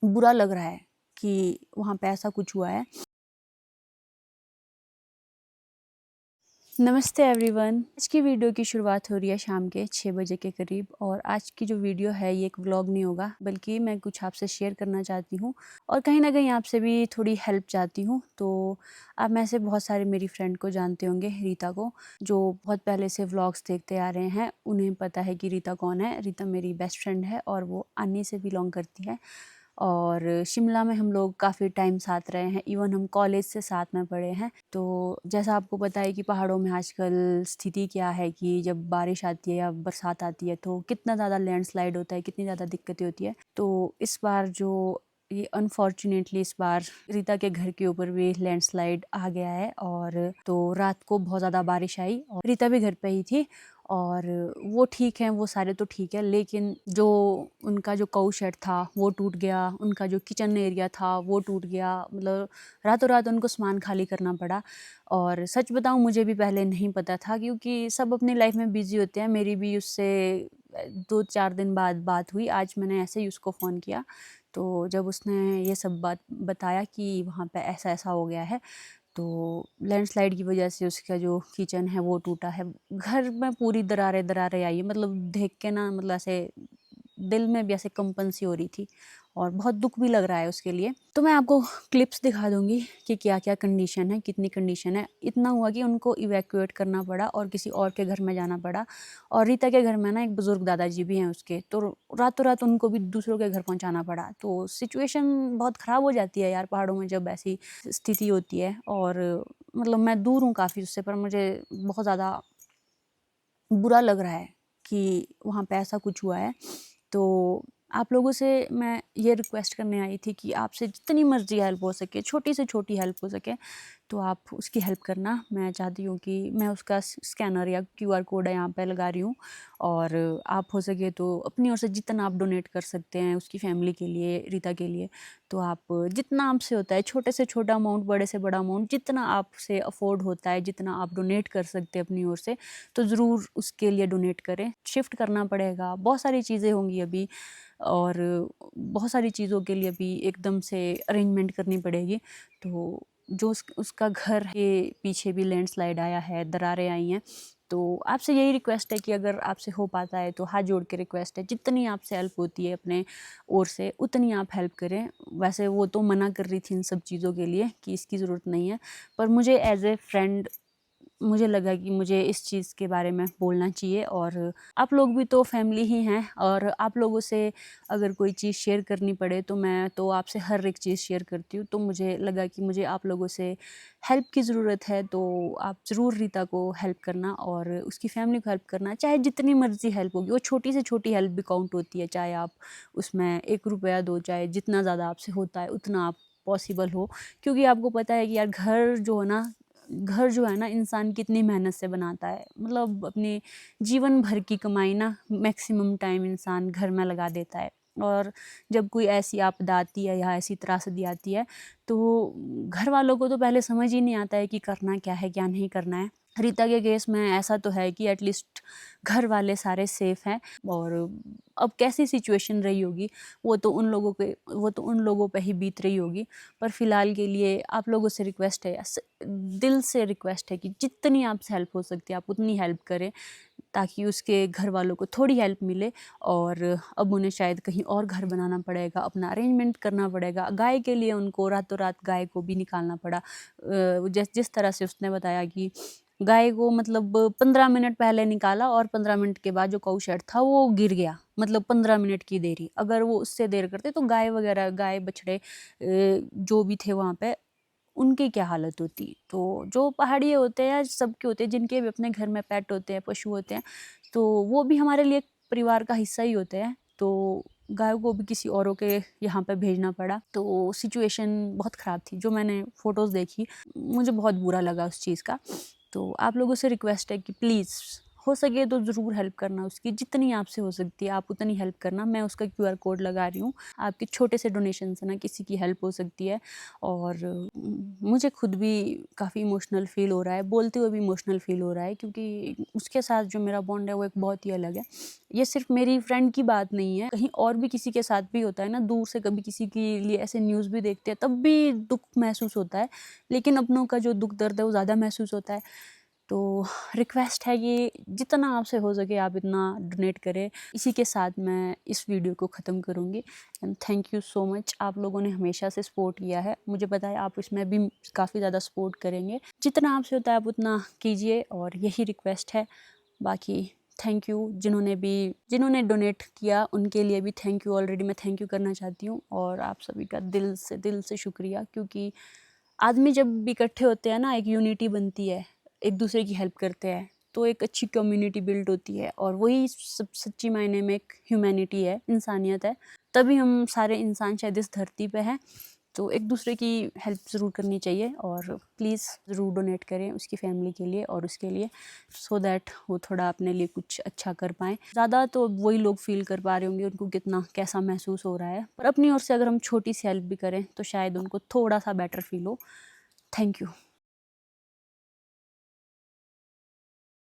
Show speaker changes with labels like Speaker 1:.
Speaker 1: बुरा लग रहा है कि वहाँ पे ऐसा कुछ हुआ है। नमस्ते एवरीवन, आज की वीडियो की शुरुआत हो रही है शाम के 6 बजे के करीब। और आज की जो वीडियो है ये एक व्लॉग नहीं होगा, बल्कि मैं कुछ आपसे शेयर करना चाहती हूँ और कहीं ना कहीं आपसे भी थोड़ी हेल्प चाहती हूँ। तो आप में से बहुत सारे मेरी फ्रेंड को जानते होंगे, रीता को, जो बहुत पहले से व्लॉग्स देखते आ रहे हैं। उन्हें पता है कि रीता कौन है। रीता मेरी बेस्ट फ्रेंड है और वो अन्नी से बिलोंग करती है। और शिमला में हम लोग काफ़ी टाइम साथ रहे हैं, इवन हम कॉलेज से साथ में पढ़े हैं। तो जैसा आपको पता है कि पहाड़ों में आजकल स्थिति क्या है कि जब बारिश आती है या बरसात आती है तो कितना ज़्यादा लैंडस्लाइड होता है, कितनी ज़्यादा दिक्कतें होती है। तो इस बार जो ये अनफॉर्चुनेटली इस बार रीता के घर के ऊपर भी लैंडस्लाइड आ गया है। और तो रात को बहुत ज़्यादा बारिश आई और रीता भी घर पे ही थी। और वो ठीक है, वो सारे तो ठीक है, लेकिन जो उनका जो काऊ शेड था वो टूट गया, उनका जो किचन एरिया था वो टूट गया। मतलब रातों रात उनको सामान खाली करना पड़ा। और सच बताऊं, मुझे भी पहले नहीं पता था, क्योंकि सब अपनी लाइफ में बिजी होते हैं। मेरी भी उससे 2-4 दिन बाद बात हुई। आज मैंने ऐसे ही उसको फ़ोन किया, तो जब उसने ये सब बात बताया कि वहाँ पे ऐसा ऐसा हो गया है, तो लैंडस्लाइड की वजह से उसका जो किचन है वो टूटा है। घर में पूरी दरारें दरारें आई है। मतलब देख के ना, मतलब ऐसे दिल में भी ऐसे कंपन सी हो रही थी और बहुत दुख भी लग रहा है उसके लिए। तो मैं आपको क्लिप्स दिखा दूंगी कि क्या क्या कंडीशन है, कितनी कंडीशन है। इतना हुआ कि उनको इवैक्यूएट करना पड़ा और किसी और के घर में जाना पड़ा। और रीता के घर में ना एक बुजुर्ग दादाजी भी हैं उसके, तो रातों रात उनको भी दूसरों के घर पहुंचाना पड़ा। तो सिचुएशन बहुत ख़राब हो जाती है यार पहाड़ों में जब ऐसी स्थिति होती है। और मतलब मैं दूर हूँ काफ़ी उससे, पर मुझे बहुत ज़्यादा बुरा लग रहा है कि वहाँ पे ऐसा कुछ हुआ है। तो आप लोगों से मैं ये रिक्वेस्ट करने आई थी कि आपसे जितनी मर्ज़ी हेल्प हो सके, छोटी से छोटी हेल्प हो सके, तो आप उसकी हेल्प करना। मैं चाहती हूँ कि मैं उसका स्कैनर या क्यूआर कोड है यहाँ पे लगा रही हूँ। और आप हो सके तो अपनी ओर से जितना आप डोनेट कर सकते हैं उसकी फैमिली के लिए, रीता के लिए, तो आप जितना आपसे होता है, छोटे से छोटा अमाउंट, बड़े से बड़ा अमाउंट, जितना आपसे अफोर्ड होता है, जितना आप डोनेट कर सकते हैं अपनी ओर से, तो ज़रूर उसके लिए डोनेट करें। शिफ्ट करना पड़ेगा, बहुत सारी चीज़ें होंगी अभी, और बहुत सारी चीज़ों के लिए अभी एकदम से अरेंजमेंट करनी पड़ेगी। तो जो उसका घर है पीछे भी लैंडस्लाइड आया है, दरारें आई हैं। तो आपसे यही रिक्वेस्ट है कि अगर आपसे हो पाता है तो हाथ जोड़ के रिक्वेस्ट है, जितनी आपसे हेल्प होती है अपने ओर से उतनी आप हेल्प करें। वैसे वो तो मना कर रही थी इन सब चीज़ों के लिए कि इसकी ज़रूरत नहीं है, पर मुझे एज ए फ्रेंड मुझे लगा कि मुझे इस चीज़ के बारे में बोलना चाहिए। और आप लोग भी तो फैमिली ही हैं, और आप लोगों से अगर कोई चीज़ शेयर करनी पड़े तो मैं तो आपसे हर एक चीज़ शेयर करती हूँ। तो मुझे लगा कि मुझे आप लोगों से हेल्प की ज़रूरत है, तो आप ज़रूर रीता को हेल्प करना और उसकी फैमिली को हेल्प करना। चाहे जितनी मर्ज़ी हेल्प होगी, वो छोटी से छोटी हेल्प भी काउंट होती है। चाहे आप उसमें 1 रुपया दो, चाहे जितना ज़्यादा आपसे होता है उतना आप पॉसिबल हो। क्योंकि आपको पता है कि यार घर जो है ना, इंसान कितनी मेहनत से बनाता है। मतलब अपने जीवन भर की कमाई ना मैक्सिमम टाइम इंसान घर में लगा देता है। और जब कोई ऐसी आपदा आती है या ऐसी त्रासदी आती है, तो घर वालों को तो पहले समझ ही नहीं आता है कि करना क्या है, क्या नहीं करना है। रीता के केस में ऐसा तो है कि एटलीस्ट घर वाले सारे सेफ हैं। और अब कैसी सिचुएशन रही होगी वो तो उन लोगों पे ही बीत रही होगी। पर फिलहाल के लिए आप लोगों से रिक्वेस्ट है, दिल से रिक्वेस्ट है, कि जितनी आपसे हेल्प हो सकती है आप उतनी हेल्प करें, ताकि उसके घर वालों को थोड़ी हेल्प मिले। और अब उन्हें शायद कहीं और घर बनाना पड़ेगा, अपना अरेंजमेंट करना पड़ेगा। गाय के लिए उनको रातों रात गाय को भी निकालना पड़ा। जिस तरह से उसने बताया कि गाय को मतलब 15 मिनट पहले निकाला और 15 मिनट के बाद जो काऊ शेड था वो गिर गया। मतलब 15 मिनट की देरी, अगर वो उससे देर करते तो गाय वगैरह, गाय बछड़े जो भी थे वहाँ पे, उनकी क्या हालत होती। तो जो पहाड़ी होते हैं, सबके होते हैं, जिनके भी अपने घर में पेट होते हैं, पशु होते हैं, तो वो भी हमारे लिए परिवार का हिस्सा ही होते हैं। तो गाय को भी किसी औरों के यहाँ पे भेजना पड़ा। तो सिचुएशन बहुत ख़राब थी। जो मैंने फ़ोटोज़ देखी, मुझे बहुत बुरा लगा उस चीज़ का। तो आप लोगों से रिक्वेस्ट है कि प्लीज़ हो सके तो ज़रूर हेल्प करना उसकी, जितनी आपसे हो सकती है आप उतनी हेल्प करना। मैं उसका QR कोड लगा रही हूँ, आपके छोटे से डोनेशन से ना किसी की हेल्प हो सकती है। और मुझे खुद भी काफ़ी इमोशनल फ़ील हो रहा है, बोलते हुए भी इमोशनल फ़ील हो रहा है, क्योंकि उसके साथ जो मेरा बॉन्ड है वो एक बहुत ही अलग है। ये सिर्फ मेरी फ्रेंड की बात नहीं है, कहीं और भी किसी के साथ भी होता है ना, दूर से कभी किसी के लिए ऐसे न्यूज़ भी देखते हैं तब भी दुःख महसूस होता है, लेकिन अपनों का जो दुःख दर्द है वो ज़्यादा महसूस होता है। तो रिक्वेस्ट है कि जितना आपसे हो सके आप इतना डोनेट करें। इसी के साथ मैं इस वीडियो को ख़त्म करूँगी and thank you so much. आप लोगों ने हमेशा से सपोर्ट किया है, मुझे पता है आप इसमें भी काफ़ी ज़्यादा सपोर्ट करेंगे। जितना आपसे होता है आप उतना कीजिए और यही रिक्वेस्ट है। बाकी थैंक यू जिन्होंने डोनेट किया उनके लिए भी थैंक यू। ऑलरेडी मैं थैंक यू करना चाहती हूँ और आप सभी का दिल से शुक्रिया, क्योंकि आदमी जब इकट्ठे होते हैं ना एक यूनिटी बनती है, एक दूसरे की हेल्प करते हैं तो एक अच्छी कम्युनिटी बिल्ड होती है और वही सब सच्ची मायने में एक ह्यूमैनिटी है, इंसानियत है। तभी हम सारे इंसान शायद इस धरती पे हैं। तो एक दूसरे की हेल्प ज़रूर करनी चाहिए और प्लीज़ ज़रूर डोनेट करें उसकी फैमिली के लिए और उसके लिए, सो दैट वो थोड़ा अपने लिए कुछ अच्छा कर पाएँ। ज़्यादा तो वही लोग फ़ील कर पा रहे होंगे उनको कितना कैसा महसूस हो रहा है, पर अपनी ओर से अगर हम छोटी सी हेल्प भी करें तो शायद उनको थोड़ा सा बेटर फ़ील हो। Thank you.